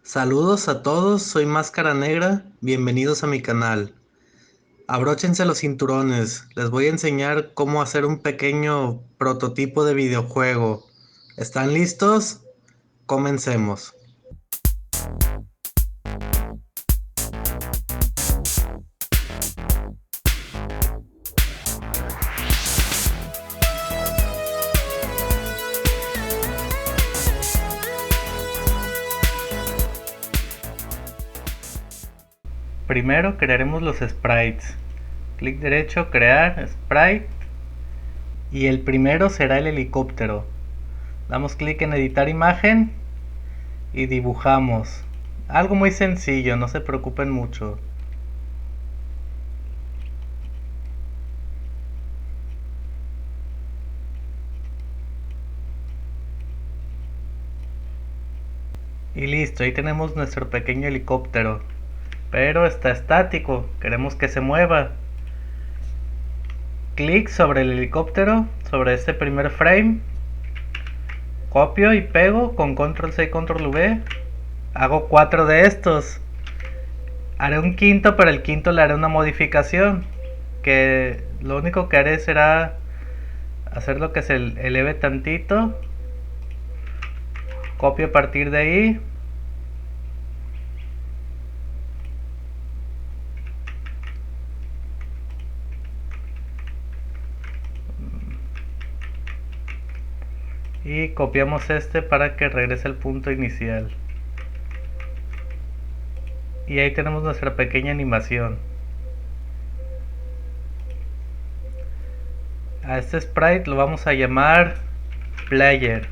Saludos a todos, soy Máscara Negra, bienvenidos a mi canal. Abróchense los cinturones, les voy a enseñar cómo hacer un pequeño prototipo de videojuego. ¿Están listos? Comencemos. Primero crearemos los sprites. Clic derecho, crear sprite. Y el primero será el helicóptero. Damos clic en editar imagen y dibujamos. Algo muy sencillo, no se preocupen mucho. Y listo, ahí tenemos nuestro pequeño helicóptero. Pero está estático, queremos que se mueva. Clic sobre el helicóptero, sobre este primer frame. Copio y pego con control C y control V. Hago 4 de estos. Haré un quinto, pero el quinto le haré una modificación. Que lo único que haré será hacer lo que se eleve tantito. Copio a partir de ahí. Y copiamos este para que regrese al punto inicial. Y ahí tenemos nuestra pequeña animación. A este sprite lo vamos a llamar Player.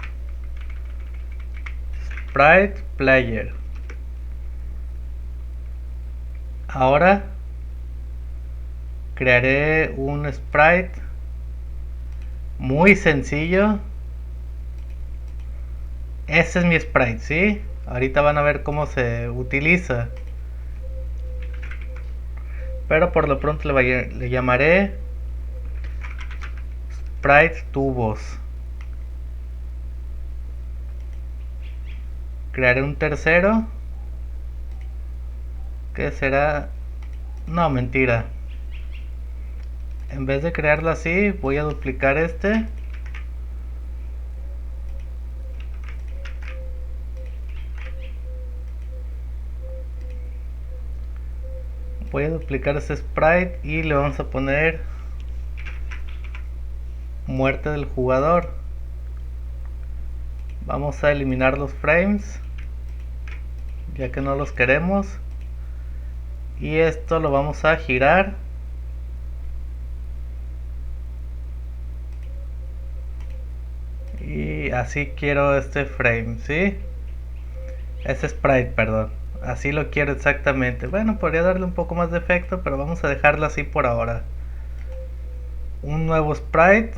Sprite Player. Ahora crearé un sprite muy sencillo. Este es mi sprite, ¿sí? Ahorita van a ver cómo se utiliza. Pero por lo pronto le llamaré Sprite Tubos. Crearé un tercero. Que será... No, mentira. En vez de crearlo así, voy a duplicar este. Voy a duplicar este sprite y le vamos a poner muerte del jugador. Vamos a eliminar los frames, ya que no los queremos. Y esto lo vamos a girar. Y así quiero este frame, ¿sí? Este sprite, perdón. Así lo quiero exactamente. Bueno, podría darle un poco más de efecto, pero vamos a dejarlo así por ahora. Un nuevo sprite.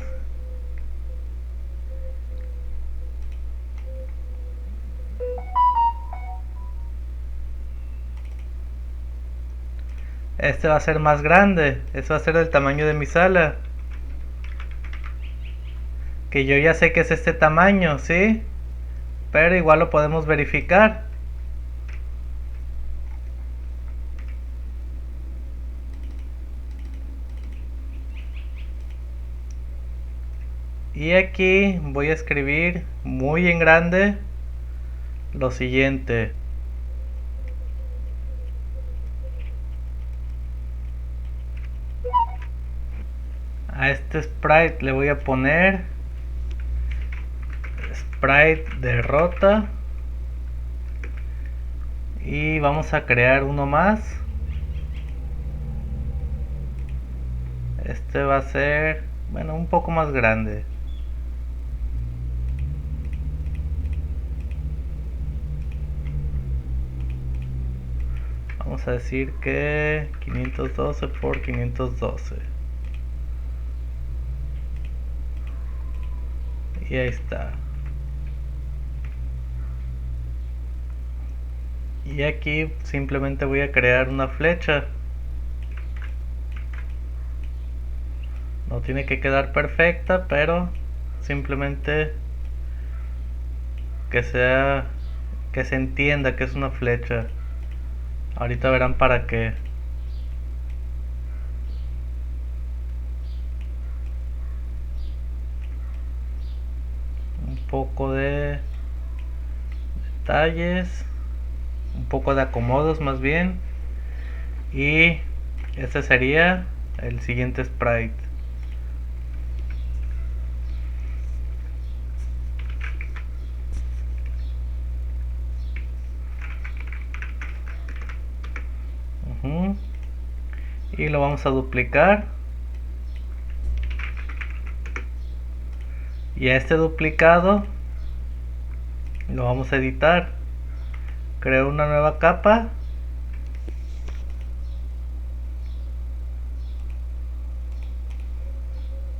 Este va a ser más grande. Este va a ser del tamaño de mi sala. Que yo ya sé que es este tamaño, ¿sí? Pero igual lo podemos verificar. Y aquí voy a escribir muy en grande lo siguiente. A este sprite le voy a poner sprite derrota. Y vamos a crear uno más. Este va a ser, bueno, un poco más grande. Vamos a decir que 512 por 512. Y ahí está. Y aquí simplemente voy a crear una flecha. No tiene que quedar perfecta, pero simplemente que sea que se entienda que es una flecha. Ahorita verán para qué. Un poco de detalles, un poco de acomodos más bien. Y este sería el siguiente sprite. Y lo vamos a duplicar. Y a este duplicado lo vamos a editar. Creo una nueva capa.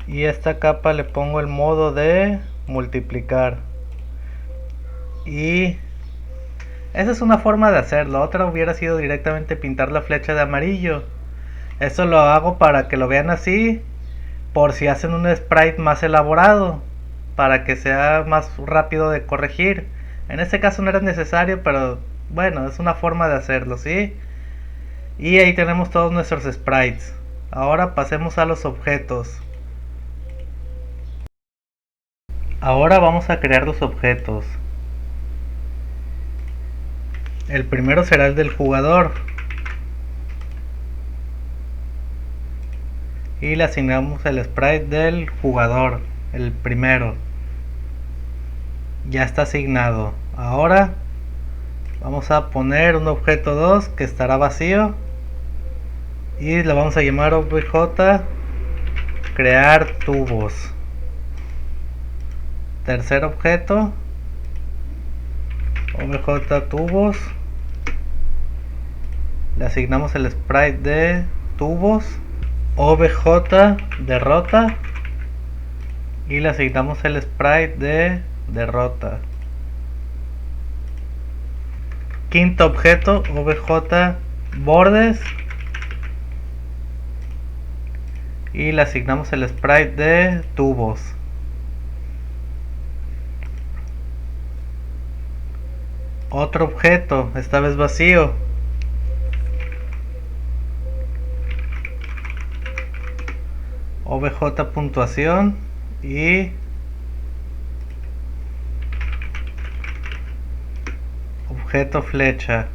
Y esta capa le pongo el modo de multiplicar. Y esa es una forma de hacerlo. Otra hubiera sido directamente pintar la flecha de amarillo. Eso lo hago para que lo vean así, por si hacen un sprite más elaborado, para que sea más rápido de corregir. En este caso no era necesario, pero bueno, es una forma de hacerlo, ¿sí? Y ahí tenemos todos nuestros sprites. Ahora pasemos a los objetos. Ahora vamos a crear los objetos. El primero será el del jugador. Y le asignamos el sprite del jugador, el primero. Ya está asignado. Ahora vamos a poner un objeto 2 que estará vacío. Y le vamos a llamar obj crear tubos. Tercer objeto, obj tubos. Le asignamos el sprite de tubos. obj derrota. Y le asignamos el sprite de derrota. Quinto objeto, obj bordes. Y le asignamos el sprite de tubos. Otro objeto, esta vez vacío. obj puntuación y objeto flecha,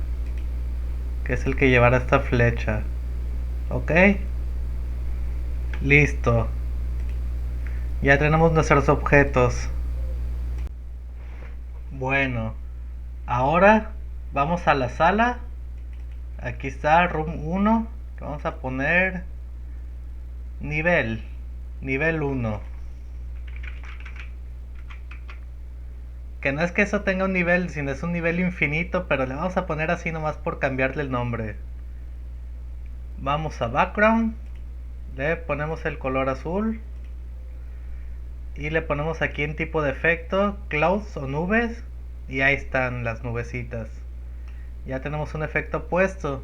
que es el que llevará esta flecha. Ok, listo, ya tenemos nuestros objetos. Bueno, ahora vamos a la sala. Aquí está room 1. Vamos a poner nivel 1. Que no es que eso tenga un nivel, sino es un nivel infinito, pero le vamos a poner así nomás por cambiarle el nombre. Vamos a background, le ponemos el color azul y le ponemos aquí en tipo de efecto clouds o nubes, y ahí están las nubecitas. Ya tenemos un efecto puesto.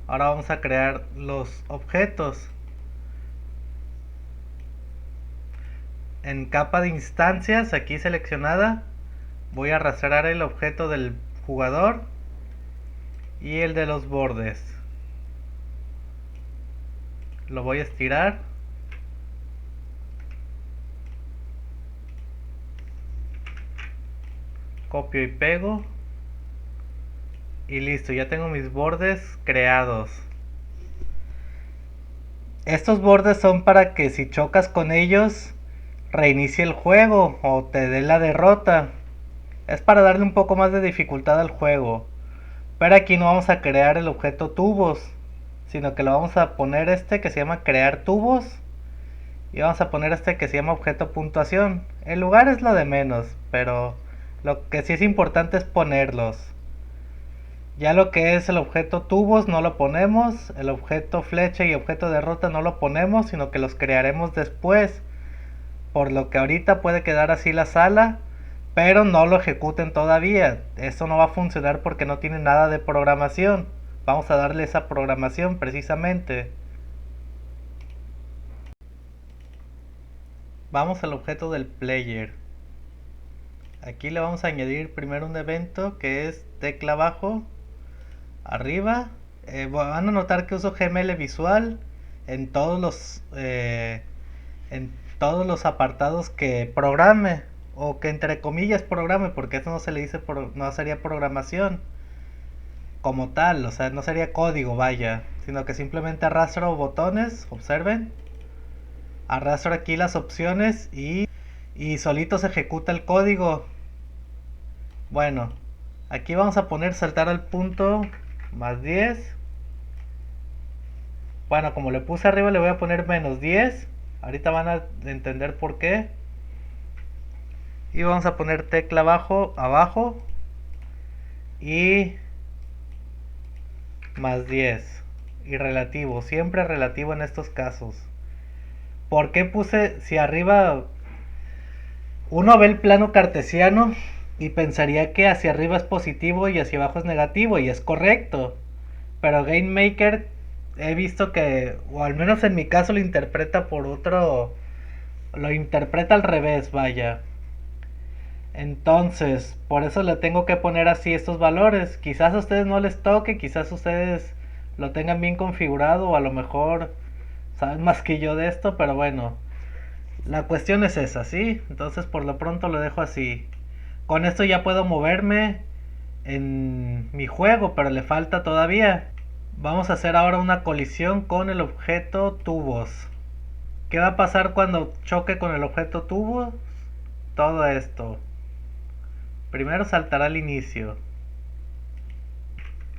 Ahora vamos a crear los objetos. En capa de instancias, aquí seleccionada, voy a arrastrar el objeto del jugador y el de los bordes. Lo voy a estirar. Copio y pego. Y listo, ya tengo mis bordes creados. Estos bordes son para que si chocas con ellos reinicie el juego o te dé la derrota. Es para darle un poco más de dificultad al juego. Pero aquí no vamos a crear el objeto tubos, sino que lo vamos a poner este que se llama crear tubos. Y vamos a poner este que se llama objeto puntuación. El lugar es lo de menos, pero lo que sí es importante es ponerlos. Ya lo que es el objeto tubos no lo ponemos, el objeto flecha y objeto derrota no lo ponemos, sino que los crearemos después. Por lo que ahorita puede quedar así la sala, pero no lo ejecuten todavía. Esto no va a funcionar porque no tiene nada de programación. Vamos a darle esa programación precisamente. Vamos al objeto del player. Aquí le vamos a añadir primero un evento que es tecla abajo, arriba. Van a notar que uso GML visual en en todos los apartados que programe, o que entre comillas programe, porque eso no se le dice, no sería programación como tal, o sea, no sería código, vaya, sino que simplemente arrastro botones, observen, arrastro aquí las opciones y solito se ejecuta el código. Bueno, aquí vamos a poner saltar al punto más 10. Bueno, como le puse arriba le voy a poner menos 10. Ahorita van a entender por qué. Y vamos a poner tecla abajo y más 10. Y relativo, siempre relativo en estos casos. ¿Por qué puse si arriba uno ve el plano cartesiano y pensaría que hacia arriba es positivo y hacia abajo es negativo, y es correcto? Pero GameMaker he visto que, o al menos en mi caso, lo interpreta por otro, lo interpreta al revés, vaya. Entonces, por eso le tengo que poner así estos valores. Quizás a ustedes no les toque, quizás ustedes lo tengan bien configurado, o a lo mejor saben más que yo de esto, pero bueno, la cuestión es esa, ¿sí? Entonces por lo pronto lo dejo así. Con esto ya puedo moverme en mi juego, pero le falta todavía. Vamos a hacer ahora una colisión con el objeto tubos. ¿Qué va a pasar cuando choque con el objeto tubos? Todo esto. Primero saltará al inicio.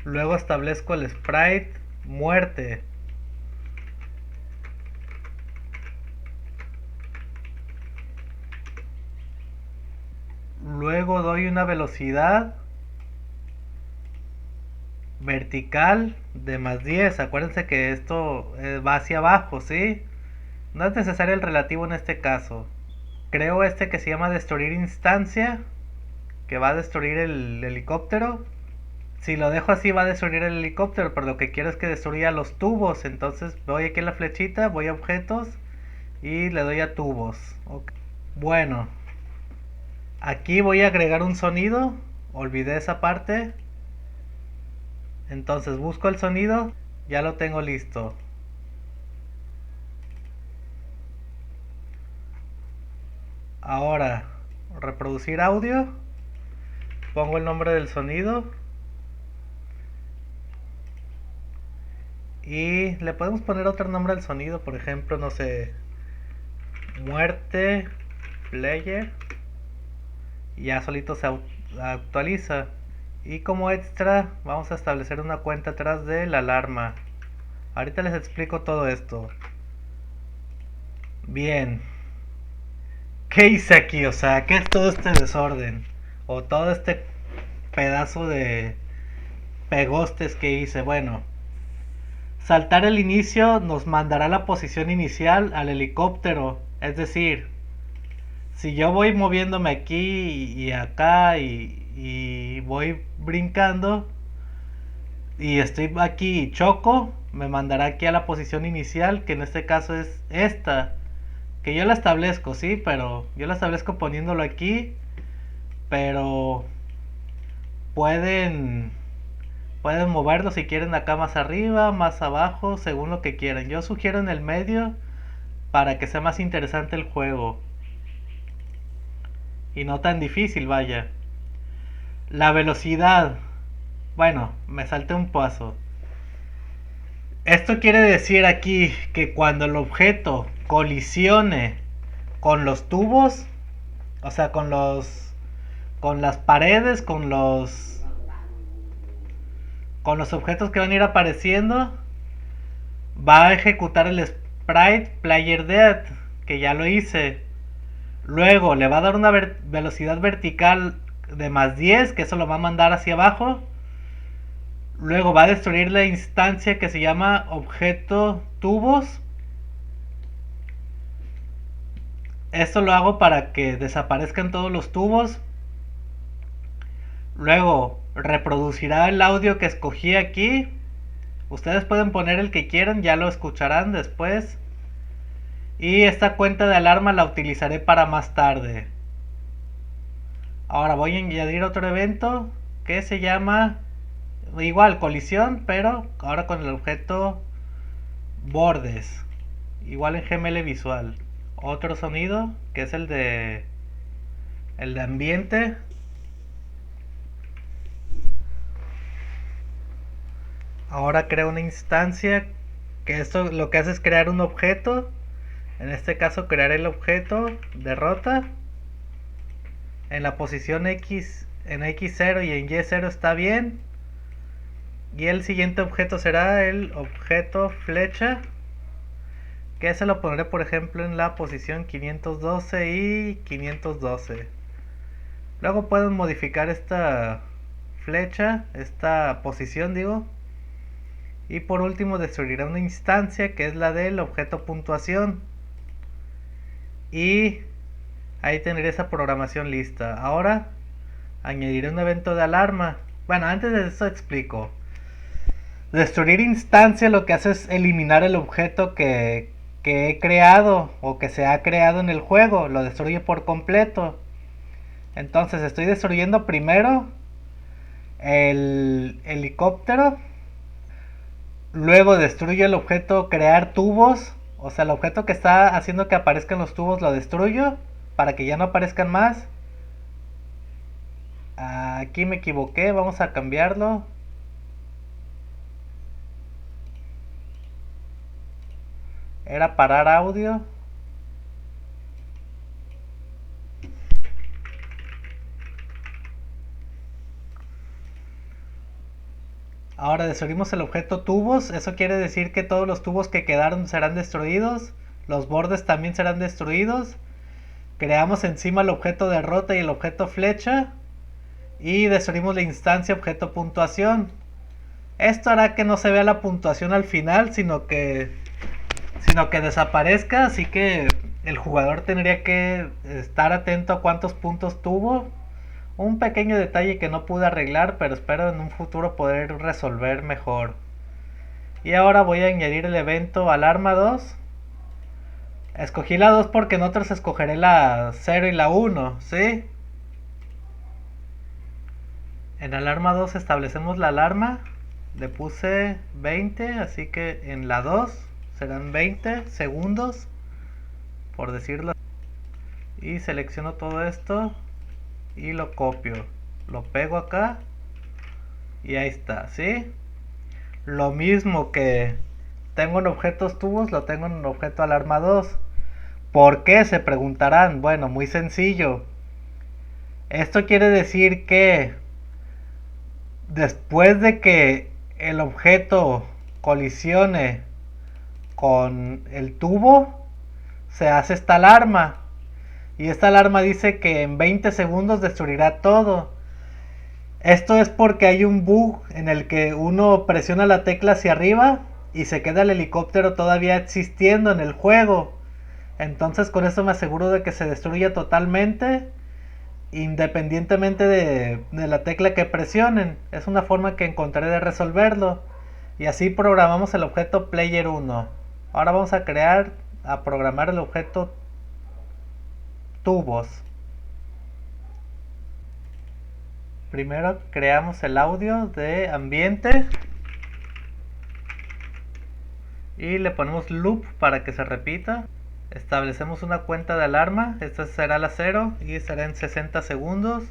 Luego establezco el sprite muerte. Luego doy una velocidad vertical de más 10. Acuérdense que esto va hacia abajo, ¿sí? No es necesario el relativo en este caso. Creo este que se llama destruir instancia, que va a destruir el helicóptero. Si lo dejo así va a destruir el helicóptero, pero lo que quiero es que destruya los tubos. Entonces voy aquí en la flechita, voy a objetos y le doy a tubos. Okay. Bueno, aquí voy a agregar un sonido. Olvidé esa parte. Entonces busco el sonido. Ya lo tengo listo. Ahora, reproducir audio. Pongo el nombre del sonido. Y le podemos poner otro nombre al sonido, por ejemplo, no sé, muerte player. Y ya solito se actualiza. Y como extra vamos a establecer una cuenta atrás de la alarma. Ahorita les explico todo esto. Bien, ¿qué hice aquí? O sea, ¿qué es todo este desorden? O todo este pedazo de pegostes que hice. Bueno, saltar el inicio nos mandará la posición inicial al helicóptero. Es decir, si yo voy moviéndome aquí y acá y voy brincando y estoy aquí y choco, me mandará aquí a la posición inicial, que en este caso es esta, que yo la establezco, sí, pero yo la establezco poniéndolo aquí, pero pueden pueden moverlo si quieren acá más arriba, más abajo, según lo que quieran. Yo sugiero en el medio para que sea más interesante el juego y no tan difícil, vaya. La velocidad, bueno, me salté un paso. Esto quiere decir aquí que cuando el objeto colisione con los tubos, o sea, con las paredes, con los objetos que van a ir apareciendo, va a ejecutar el sprite player dead, que ya lo hice. Luego le va a dar una velocidad vertical de más 10, que eso lo va a mandar hacia abajo. Luego va a destruir la instancia que se llama objeto tubos. Esto lo hago para que desaparezcan todos los tubos. Luego reproducirá el audio que escogí aquí. Ustedes pueden poner el que quieran, ya lo escucharán después. Y esta cuenta de alarma la utilizaré para más tarde. Ahora voy a añadir otro evento que se llama igual colisión, pero ahora con el objeto bordes, igual en GML visual. Otro sonido que es el de ambiente. Ahora creo una instancia que esto lo que hace es crear un objeto. En este caso crear el objeto de rota en la posición X, en X0 y en Y0 está bien. Y el siguiente objeto será el objeto flecha, que se lo pondré por ejemplo en la posición 512 y 512. Luego pueden modificar esta flecha, esta posición digo. Y por último destruirá una instancia que es la del objeto puntuación. Y ahí tendré esa programación lista. Ahora añadiré un evento de alarma. Bueno, antes de eso explico. Destruir instancia lo que hace es eliminar el objeto que he creado o que se ha creado en el juego. Lo destruye por completo. Entonces estoy destruyendo primero el helicóptero. Luego destruyo el objeto crear tubos. O sea, el objeto que está haciendo que aparezcan los tubos lo destruyo para que ya no aparezcan más. Aquí me equivoqué, vamos a cambiarlo. Era parar audio. Ahora destruimos el objeto tubos. Eso quiere decir que todos los tubos que quedaron serán destruidos. Los bordes también serán destruidos. Creamos encima el objeto de rota y el objeto flecha. Y destruimos la instancia objeto puntuación. Esto hará que no se vea la puntuación al final, sino que desaparezca. Así que el jugador tendría que estar atento a cuántos puntos tuvo. Un pequeño detalle que no pude arreglar, pero espero en un futuro poder resolver mejor. Y ahora voy a añadir el evento alarma 2. Escogí la 2 porque en otros escogeré la 0 y la 1, ¿sí? En alarma 2 establecemos la alarma. Le puse 20, así que en la 2 serán 20 segundos, por decirlo. Y selecciono todo esto y lo copio. Lo pego acá y ahí está, ¿sí? Lo mismo que tengo en objetos tubos, lo tengo en objeto alarma 2. ¿Por qué? Se preguntarán. Bueno, muy sencillo. Esto quiere decir que después de que el objeto colisione con el tubo, se hace esta alarma. Y esta alarma dice que en 20 segundos destruirá todo. Esto es porque hay un bug en el que uno presiona la tecla hacia arriba y se queda el helicóptero todavía existiendo en el juego. Entonces con esto me aseguro de que se destruya totalmente, independientemente de la tecla que presionen. Es una forma que encontré de resolverlo. Y así programamos el objeto player 1. Ahora vamos a programar el objeto tubos. Primero creamos el audio de ambiente y le ponemos loop para que se repita. Establecemos una cuenta de alarma, esta será la 0 y será en 60 segundos.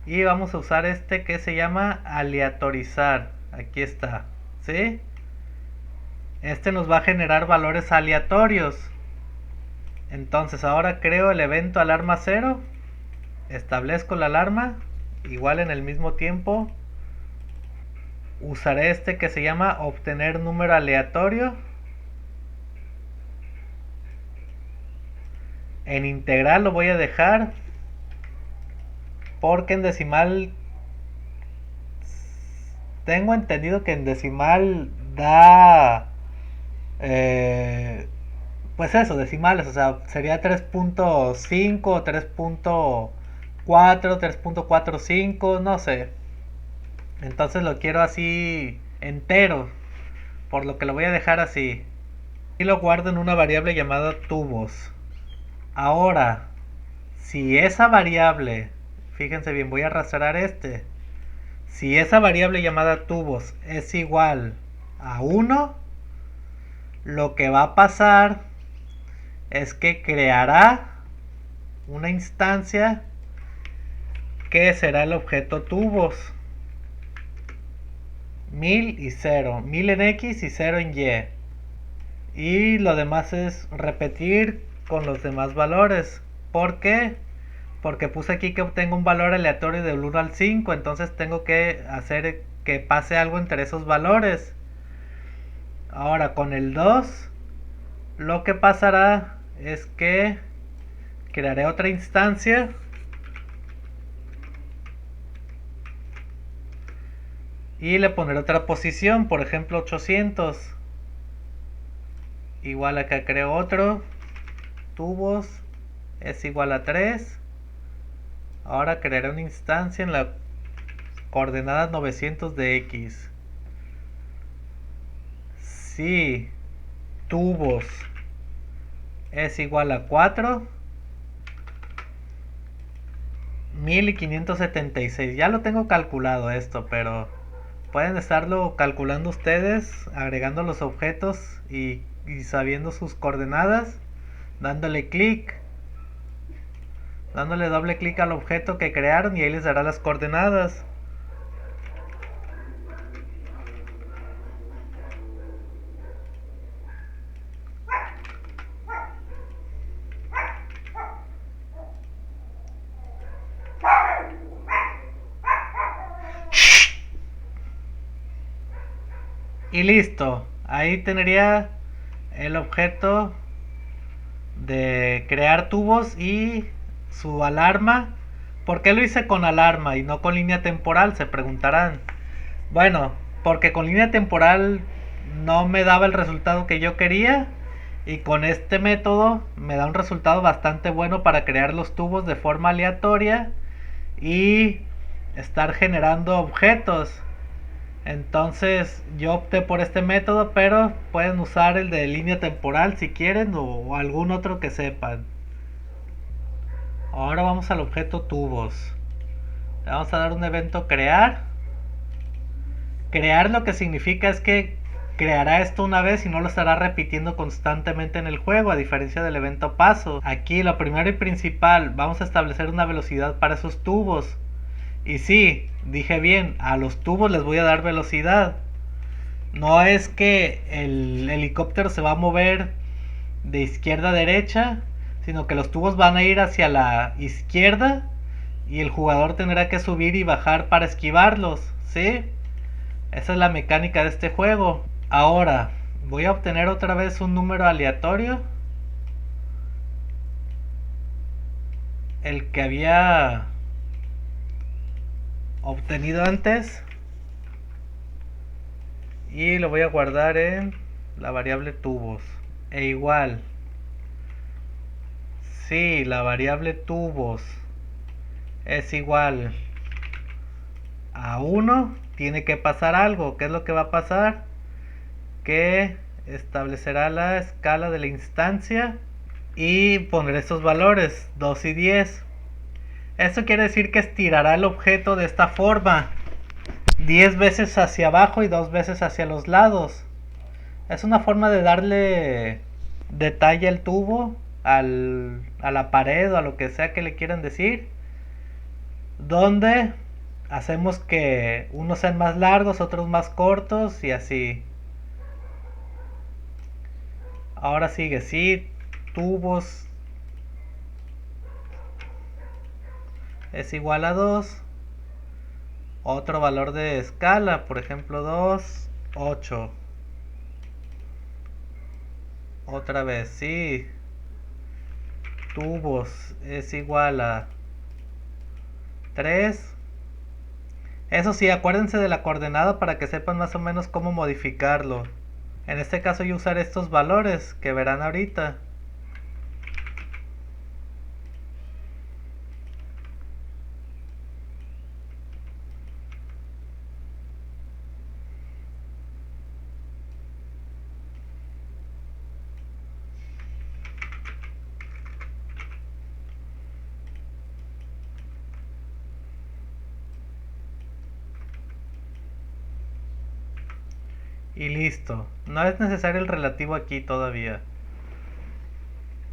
Y vamos a usar este que se llama aleatorizar. Aquí está, ¿sí? Este nos va a generar valores aleatorios. Entonces ahora creo el evento alarma 0. Establezco la alarma. Igual en el mismo tiempo usaré este que se llama obtener número aleatorio. En integral lo voy a dejar porque en decimal tengo entendido que en decimal da pues eso, decimales, o sea, sería 3.5, 3.4, 3.45, no sé. Entonces lo quiero así entero, por lo que lo voy a dejar así. Y lo guardo en una variable llamada tubos. Ahora, si esa variable Fíjense bien, voy a arrastrar este. Si esa variable llamada tubos es igual a 1, lo que va a pasar es que creará una instancia que será el objeto tubos. 1000 y 0. 1000 en X y 0 en Y. Y lo demás es repetir con los demás valores. ¿Por qué? Porque puse aquí que obtengo un valor aleatorio del 1 al 5. Entonces tengo que hacer que pase algo entre esos valores. Ahora con el 2, lo que pasará es que crearé otra instancia y le pondré otra posición, por ejemplo 800. Igual acá creo otro, tubos es igual a 3. Ahora crearé una instancia en la coordenada 900 de X. Si tubos es igual a 4, 1576. Ya lo tengo calculado esto, pero pueden estarlo calculando ustedes, agregando los objetos y sabiendo sus coordenadas, dándole clic, dándole doble clic al objeto que crearon y ahí les dará las coordenadas. Y listo, ahí tendría el objeto de crear tubos y su alarma. ¿Por qué lo hice con alarma y no con línea temporal? Se preguntarán. Bueno, porque con línea temporal no me daba el resultado que yo quería y con este método me da un resultado bastante bueno para crear los tubos de forma aleatoria y estar generando objetos. Entonces yo opté por este método, pero pueden usar el de línea temporal si quieren o algún otro que sepan. Ahora vamos al objeto tubos. Le vamos a dar un evento crear. Crear lo que significa es que creará esto una vez y no lo estará repitiendo constantemente en el juego, a diferencia del evento paso. Aquí lo primero y principal, vamos a establecer una velocidad para esos tubos. Y sí, dije bien, a los tubos les voy a dar velocidad. No es que el helicóptero se va a mover de izquierda a derecha, sino que los tubos van a ir hacia la izquierda y el jugador tendrá que subir y bajar para esquivarlos, ¿sí? Esa es la mecánica de este juego. Ahora, voy a obtener otra vez un número aleatorio. El que había obtenido antes. Y lo voy a guardar en la variable tubos. E igual, si la variable tubos es igual a 1, tiene que pasar algo. ¿Qué es lo que va a pasar? Que establecerá la escala de la instancia y pondré estos valores 2 y 10. Esto quiere decir que estirará el objeto de esta forma, 10 veces hacia abajo y 2 veces hacia los lados. Es una forma de darle detalle al tubo, a la pared o a lo que sea que le quieran decir, donde hacemos que unos sean más largos, otros más cortos y así. Ahora sigue, sí, tubos es igual a 2. Otro valor de escala, por ejemplo 2, 8. Otra vez, sí, tubos es igual a 3. Eso sí, acuérdense de la coordenada para que sepan más o menos cómo modificarlo. En este caso yo usaré estos valores que verán ahorita. Y listo. No es necesario el relativo aquí todavía.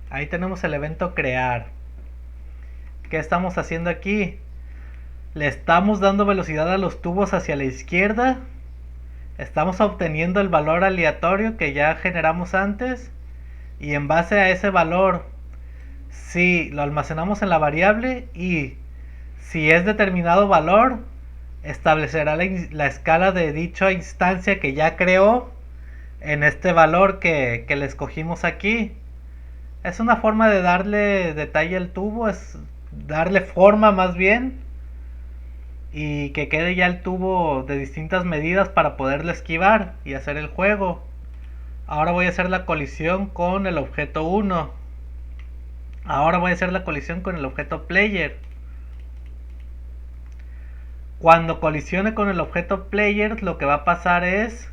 Ahí tenemos el evento crear. ¿Qué estamos haciendo aquí? Le estamos dando velocidad a los tubos hacia la izquierda. Estamos obteniendo el valor aleatorio que ya generamos antes. Y en base a ese valor, si lo almacenamos en la variable y si es determinado valor, establecerá la escala de dicha instancia que ya creó en este valor que le escogimos aquí. Es una forma de darle detalle al tubo, es darle forma más bien, y que quede ya el tubo de distintas medidas para poderle esquivar y hacer el juego. Ahora voy a hacer la colisión con el objeto 1. Ahora voy a hacer la colisión con el objeto player. Cuando colisione con el objeto player, lo que va a pasar es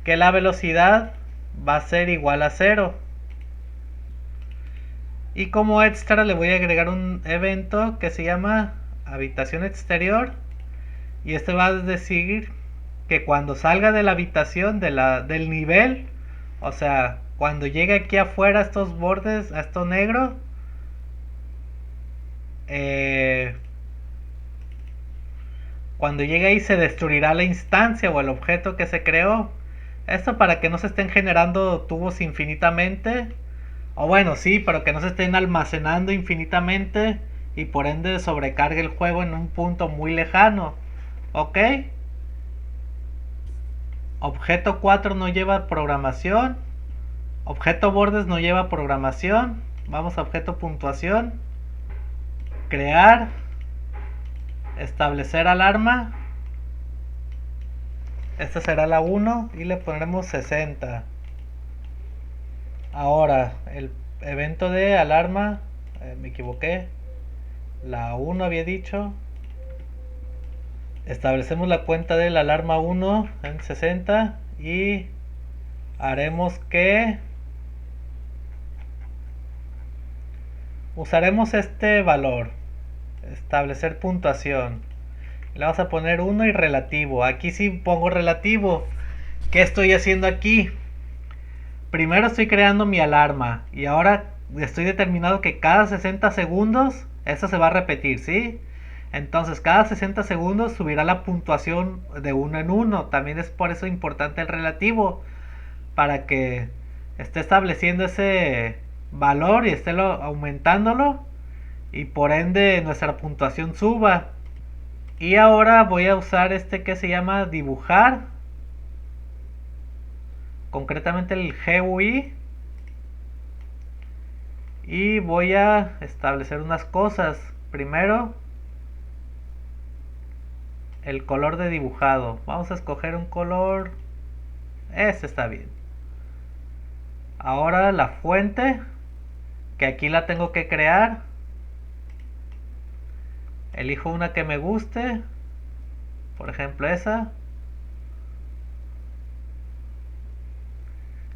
que la velocidad va a ser igual a 0. Y como extra le voy a agregar un evento que se llama habitación exterior. Y este va a decir que cuando salga de la habitación, del nivel, o sea, cuando llegue aquí afuera a estos bordes, a esto negro, cuando llegue ahí se destruirá la instancia o el objeto que se creó. Esto para que no se estén generando tubos infinitamente. O bueno, sí, pero que no se estén almacenando infinitamente y por ende sobrecargue el juego en un punto muy lejano. ¿Ok? Objeto 4 no lleva programación. Objeto bordes no lleva programación. Vamos a objeto puntuación. Crear. Establecer alarma. Esta será la 1 y le pondremos 60. Ahora, el evento de alarma, me equivoqué. La 1 había dicho. Establecemos la cuenta de la alarma 1 en 60 y haremos que usaremos este valor, establecer puntuación. Le vamos a poner 1 y relativo. Aquí sí pongo relativo. ¿Qué estoy haciendo aquí? Primero estoy creando mi alarma y ahora estoy determinado que cada 60 segundos eso se va a repetir, ¿sí? Entonces cada 60 segundos subirá la puntuación de 1 en 1. También es por eso importante el relativo, para que esté estableciendo ese valor y esté aumentándolo y por ende nuestra puntuación suba. Y ahora voy a usar este que se llama dibujar, concretamente el GUI, y voy a establecer unas cosas. Primero, el color de dibujado. Vamos a escoger un color, este está bien. Ahora la fuente, que aquí la tengo que crear. Elijo una que me guste, por ejemplo esa,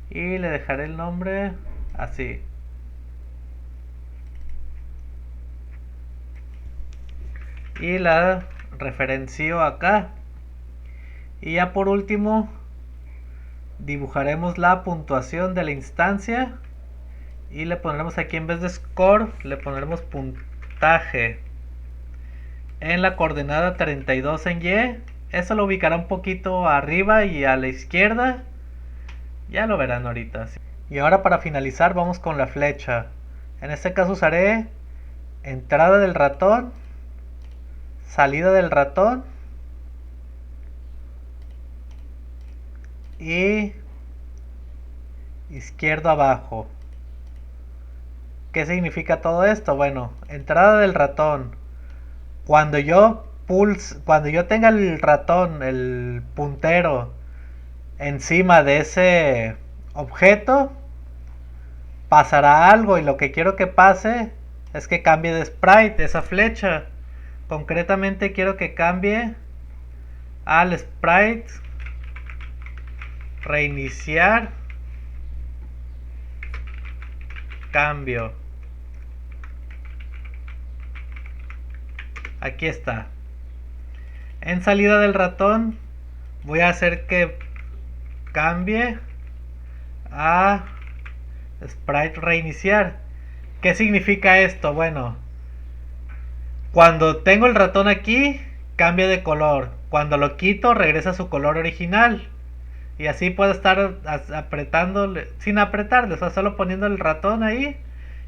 y le dejaré el nombre así. Y la referencio acá. Y ya por último dibujaremos la puntuación de la instancia y le pondremos aquí, en vez de score, le pondremos puntaje en la coordenada 32 en Y. Eso lo ubicará un poquito arriba y a la izquierda. Ya lo verán ahorita. Y ahora para finalizar vamos con la flecha. En este caso usaré entrada del ratón, salida del ratón y izquierdo abajo. ¿Qué significa todo esto? Bueno, entrada del ratón. Cuando yo tenga el ratón, el puntero, encima de ese objeto, pasará algo y lo que quiero que pase es que cambie de sprite esa flecha. Concretamente quiero que cambie al sprite reiniciar cambio. Aquí está. En salida del ratón voy a hacer que cambie a sprite reiniciar. ¿Qué significa esto? Bueno, cuando tengo el ratón aquí, cambia de color. Cuando lo quito, regresa a su color original. Y así puedo estar apretándole, sin apretarle, o sea, solo poniendo el ratón ahí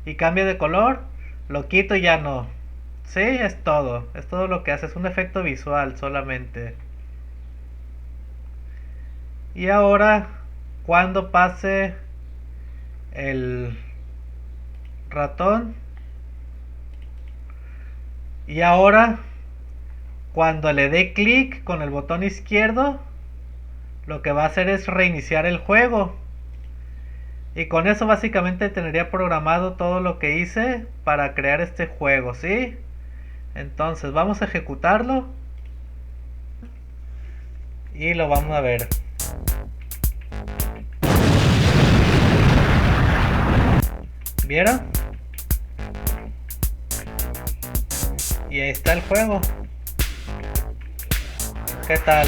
y cambia de color. Lo quito y ya no. Sí, es todo. Es todo lo que hace. Es un efecto visual solamente. Y ahora, cuando pase el ratón. Y ahora, cuando le dé clic con el botón izquierdo, lo que va a hacer es reiniciar el juego. Y con eso básicamente tendría programado todo lo que hice para crear este juego, ¿sí? Entonces vamos a ejecutarlo y lo vamos a ver. ¿Vieron? Y ahí está el juego. ¿Qué tal?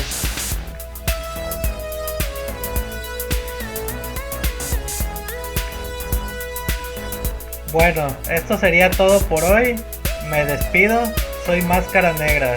Bueno, esto sería todo por hoy. Me despido. Soy Máscara Negra.